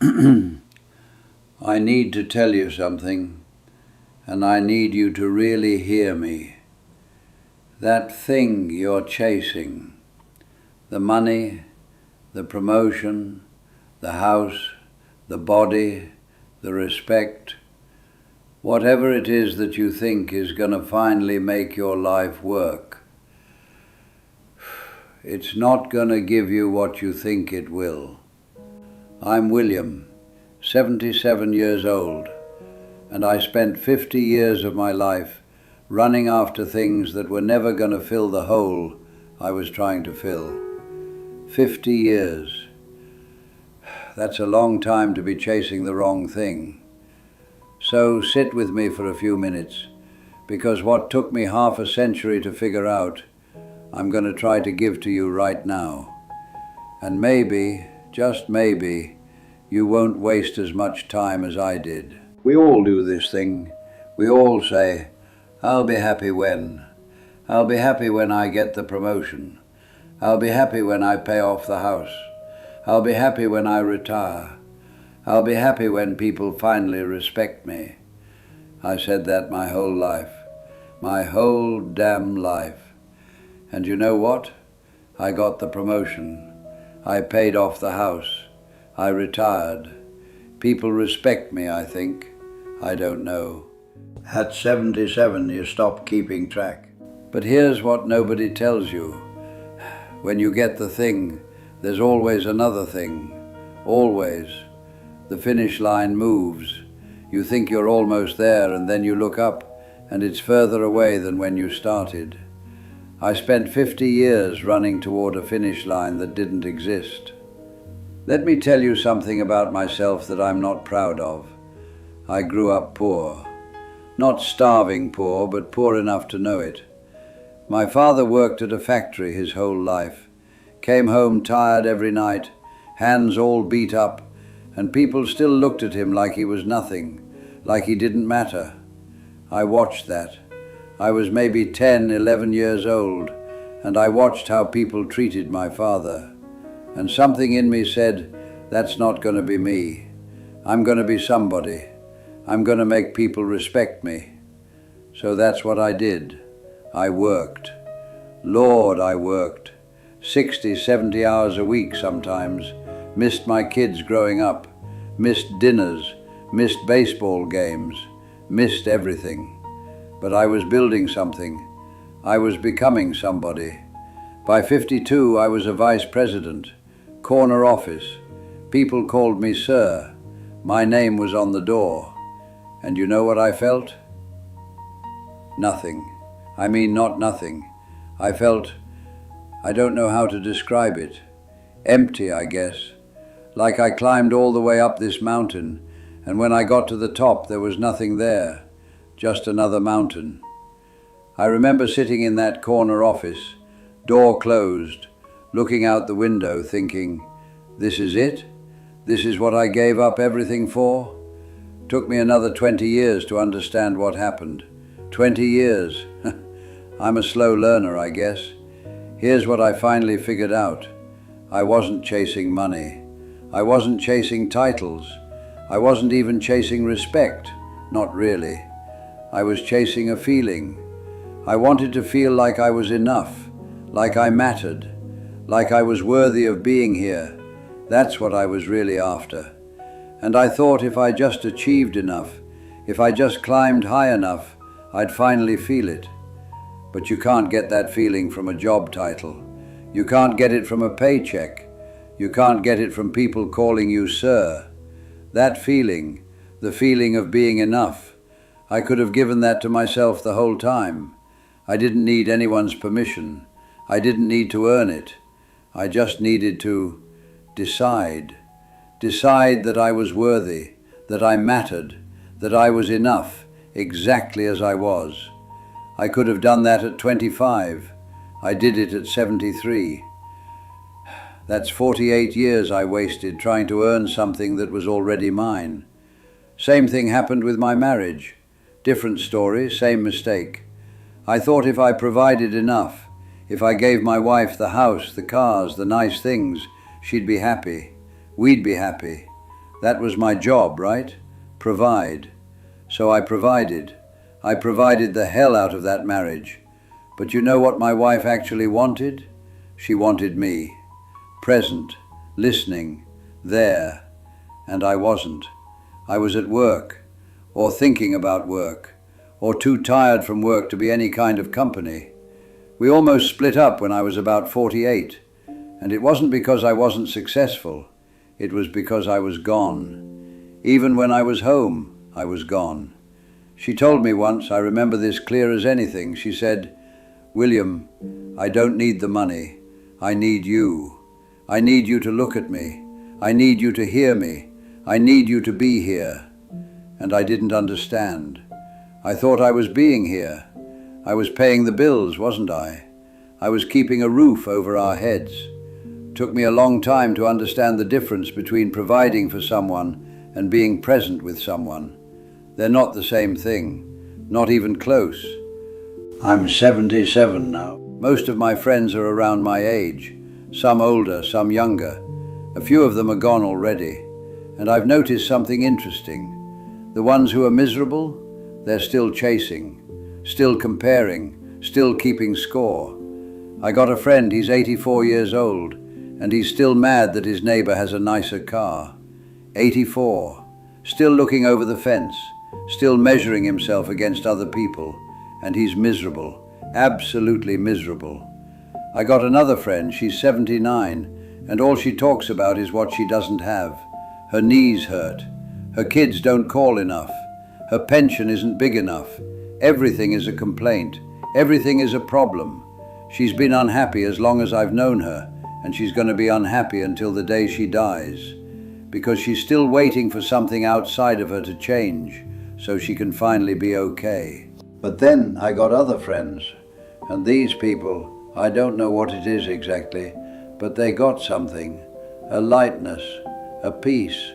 I need to tell you something, and I need you to really hear me. That thing you're chasing, the money, the promotion, the house, the body, the respect, whatever it is that you think is going to finally make your life work, it's not going to give you what you think it will. I'm William, 77 years old, and I spent 50 years of my life running after things that were never going to fill the hole I was trying to fill. 50 years. That's a long time to be chasing the wrong thing. So sit with me for a few minutes, because what took me half a century to figure out, I'm going to try to give to you right now. And maybe, just maybe, you won't waste as much time as I did. We all do this thing. We all say, I'll be happy when. I'll be happy when I get the promotion. I'll be happy when I pay off the house. I'll be happy when I retire. I'll be happy when people finally respect me. I said that my whole life. My whole damn life. And you know what? I got the promotion. I paid off the house. I retired. People respect me, I think. I don't know. At 77, you stop keeping track. But here's what nobody tells you. When you get the thing, there's always another thing. Always. The finish line moves. You think you're almost there, and then you look up, and it's further away than when you started. I spent 50 years running toward a finish line that didn't exist. Let me tell you something about myself that I'm not proud of. I grew up poor. Not starving poor, but poor enough to know it. My father worked at a factory his whole life, came home tired every night, hands all beat up, and people still looked at him like he was nothing, like he didn't matter. I watched that. I was maybe 10, 11 years old, and I watched how people treated my father. And something in me said, that's not going to be me. I'm going to be somebody. I'm going to make people respect me. So that's what I did. I worked. Lord, I worked. 60, 70 hours a week sometimes. Missed my kids growing up. Missed dinners. Missed baseball games. Missed everything. But I was building something. I was becoming somebody. By 52, I was a vice president. Corner office. People called me sir. My name was on the door. And you know what I felt? Nothing. I mean, not nothing. I felt, I don't know how to describe it. Empty, I guess. Like I climbed all the way up this mountain, and when I got to the top, there was nothing there. Just another mountain. I remember sitting in that corner office, door closed, looking out the window, thinking, this is it? This is what I gave up everything for? Took me another 20 years to understand what happened. 20 years. I'm a slow learner, I guess. Here's what I finally figured out. I wasn't chasing money. I wasn't chasing titles. I wasn't even chasing respect. Not really. I was chasing a feeling. I wanted to feel like I was enough, like I mattered, like I was worthy of being here. That's what I was really after. And I thought if I just achieved enough, if I just climbed high enough, I'd finally feel it. But you can't get that feeling from a job title. You can't get it from a paycheck. You can't get it from people calling you sir. That feeling, the feeling of being enough, I could have given that to myself the whole time. I didn't need anyone's permission. I didn't need to earn it. I just needed to decide. Decide that I was worthy, that I mattered, that I was enough, exactly as I was. I could have done that at 25. I did it at 73. That's 48 years I wasted trying to earn something that was already mine. Same thing happened with my marriage. Different story, same mistake. I thought if I provided enough, if I gave my wife the house, the cars, the nice things, she'd be happy. We'd be happy. That was my job, right? Provide. So I provided. I provided the hell out of that marriage. But you know what my wife actually wanted? She wanted me. Present, listening, there. And I wasn't. I was at work, or thinking about work, or too tired from work to be any kind of company. We almost split up when I was about 48, and it wasn't because I wasn't successful. It was because I was gone. Even when I was home, I was gone. She told me once, I remember this clear as anything, she said, "William, I don't need the money. I need you. I need you to look at me. I need you to hear me. I need you to be here." And I didn't understand. I thought I was being here. I was paying the bills, wasn't I? I was keeping a roof over our heads. Took me a long time to understand the difference between providing for someone and being present with someone. They're not the same thing, not even close. I'm 77 now. Most of my friends are around my age, some older, some younger. A few of them are gone already, and I've noticed something interesting. The ones who are miserable, they're still chasing, still comparing, still keeping score. I got a friend, he's 84 years old, and he's still mad that his neighbor has a nicer car. 84, still looking over the fence, still measuring himself against other people, and he's miserable, absolutely miserable. I got another friend, she's 79, and all she talks about is what she doesn't have. Her knees hurt, her kids don't call enough, her pension isn't big enough, everything is a complaint, everything is a problem. She's been unhappy as long as I've known her, and she's going to be unhappy until the day she dies, because she's still waiting for something outside of her to change, so she can finally be okay. But then I got other friends, and these people, I don't know what it is exactly, but they got something, a lightness, a peace.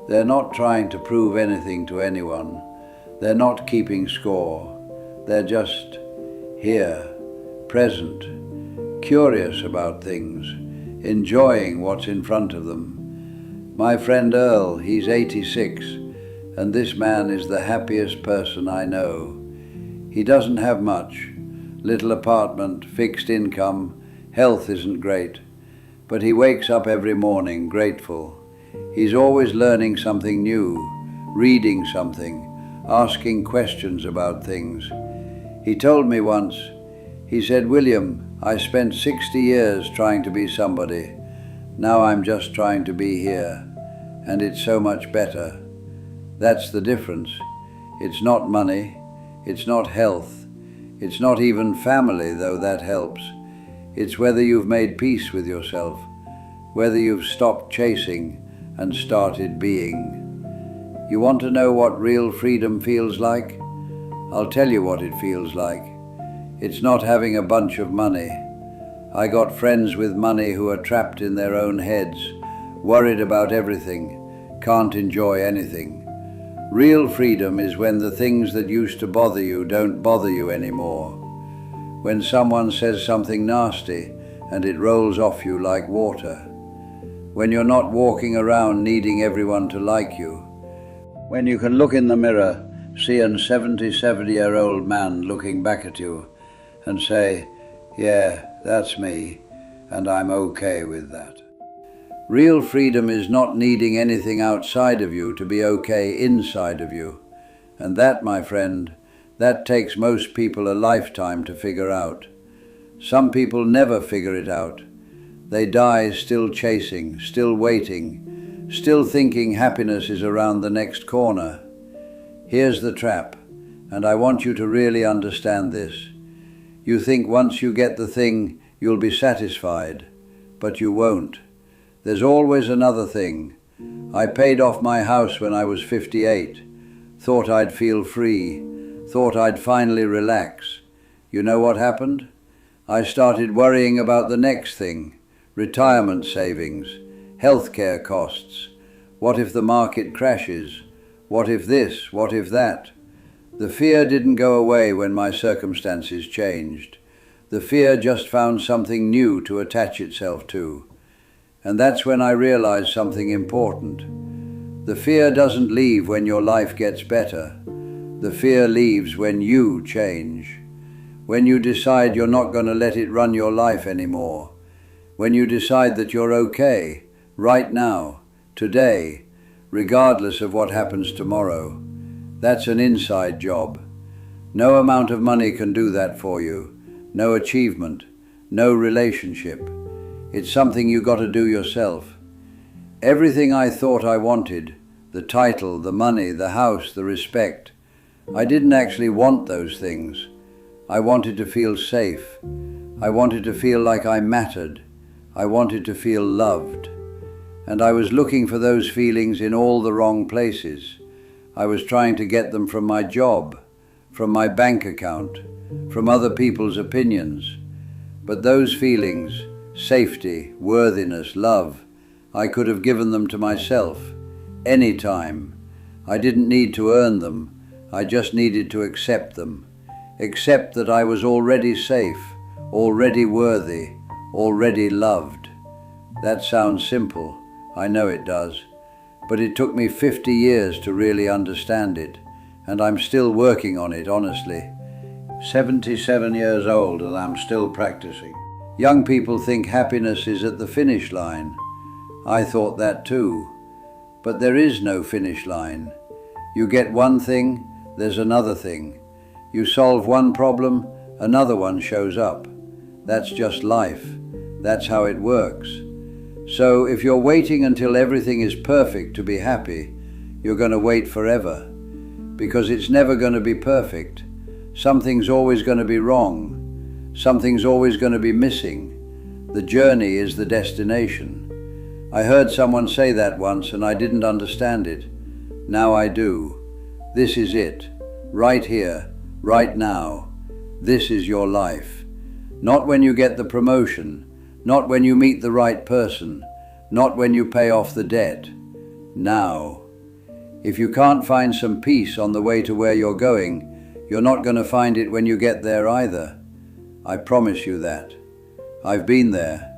They're not trying to prove anything to anyone. They're not keeping score. They're just here, present, curious about things, enjoying what's in front of them. My friend Earl, he's 86, and this man is the happiest person I know. He doesn't have much, little apartment, fixed income, health isn't great, but he wakes up every morning grateful. He's always learning something new, reading something, asking questions about things. He told me once, he said, "William, I spent 60 years trying to be somebody. Now I'm just trying to be here, and it's so much better." That's the difference. It's not money, it's not health, it's not even family, though that helps. It's whether you've made peace with yourself, whether you've stopped chasing and started being. You want to know what real freedom feels like? I'll tell you what it feels like. It's not having a bunch of money. I got friends with money who are trapped in their own heads, worried about everything, can't enjoy anything. Real freedom is when the things that used to bother you don't bother you anymore. When someone says something nasty and it rolls off you like water. When you're not walking around needing everyone to like you. When you can look in the mirror, see a 77-year-old man looking back at you and say, "Yeah, that's me, and I'm okay with that." Real freedom is not needing anything outside of you to be okay inside of you. And that, my friend, that takes most people a lifetime to figure out. Some people never figure it out. They die still chasing, still waiting, still thinking happiness is around the next corner. Here's the trap, and I want you to really understand this. You think once you get the thing, you'll be satisfied, but you won't. There's always another thing. I paid off my house when I was 58. Thought I'd feel free. Thought I'd finally relax. You know what happened? I started worrying about the next thing. Retirement savings. Healthcare costs. What if the market crashes? What if this? What if that? The fear didn't go away when my circumstances changed. The fear just found something new to attach itself to. And that's when I realized something important. The fear doesn't leave when your life gets better. The fear leaves when you change. When you decide you're not going to let it run your life anymore. When you decide that you're okay, right now, today, regardless of what happens tomorrow. That's an inside job. No amount of money can do that for you. No achievement, no relationship. It's something you got to do yourself. Everything I thought I wanted, the title, the money, the house, the respect, I didn't actually want those things. I wanted to feel safe. I wanted to feel like I mattered. I wanted to feel loved. And I was looking for those feelings in all the wrong places. I was trying to get them from my job, from my bank account, from other people's opinions. But those feelings, safety, worthiness, love, I could have given them to myself, any time. I didn't need to earn them. I just needed to accept them. Accept that I was already safe, already worthy, already loved. That sounds simple. I know it does. But it took me 50 years to really understand it. And I'm still working on it, honestly. 77 years old and I'm still practicing. Young people think happiness is at the finish line. I thought that too. But there is no finish line. You get one thing, there's another thing. You solve one problem, another one shows up. That's just life. That's how it works. So if you're waiting until everything is perfect to be happy, you're going to wait forever. Because it's never going to be perfect. Something's always going to be wrong. Something's always going to be missing. The journey is the destination. I heard someone say that once and I didn't understand it. Now I do. This is it. Right here, right now. This is your life. Not when you get the promotion. Not when you meet the right person. Not when you pay off the debt. Now. If you can't find some peace on the way to where you're going, you're not going to find it when you get there either. I promise you that. I've been there.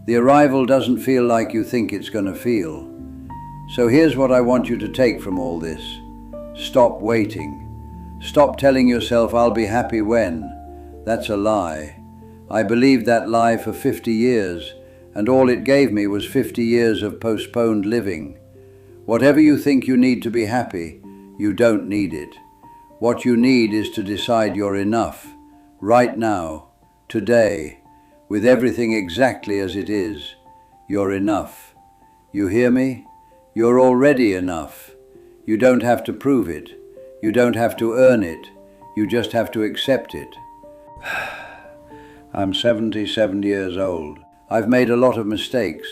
The arrival doesn't feel like you think it's going to feel. So here's what I want you to take from all this. Stop waiting. Stop telling yourself, I'll be happy when. That's a lie. I believed that lie for 50 years, and all it gave me was 50 years of postponed living. Whatever you think you need to be happy, you don't need it. What you need is to decide you're enough, right now, today, with everything exactly as it is. You're enough. You hear me? You're already enough. You don't have to prove it. You don't have to earn it. You just have to accept it. I'm 77 years old. I've made a lot of mistakes.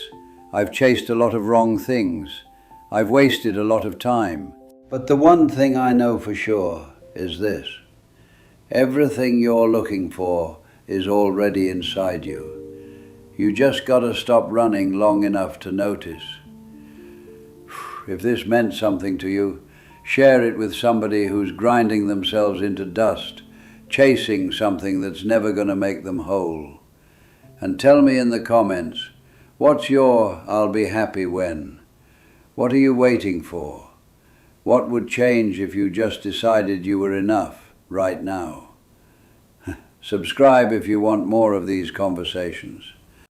I've chased a lot of wrong things. I've wasted a lot of time. But the one thing I know for sure is this. Everything you're looking for is already inside you. You just got to stop running long enough to notice. If this meant something to you, share it with somebody who's grinding themselves into dust, chasing something that's never going to make them whole. And tell me in the comments, what's your I'll be happy when? What are you waiting for? What would change if you just decided you were enough right now? Subscribe if you want more of these conversations.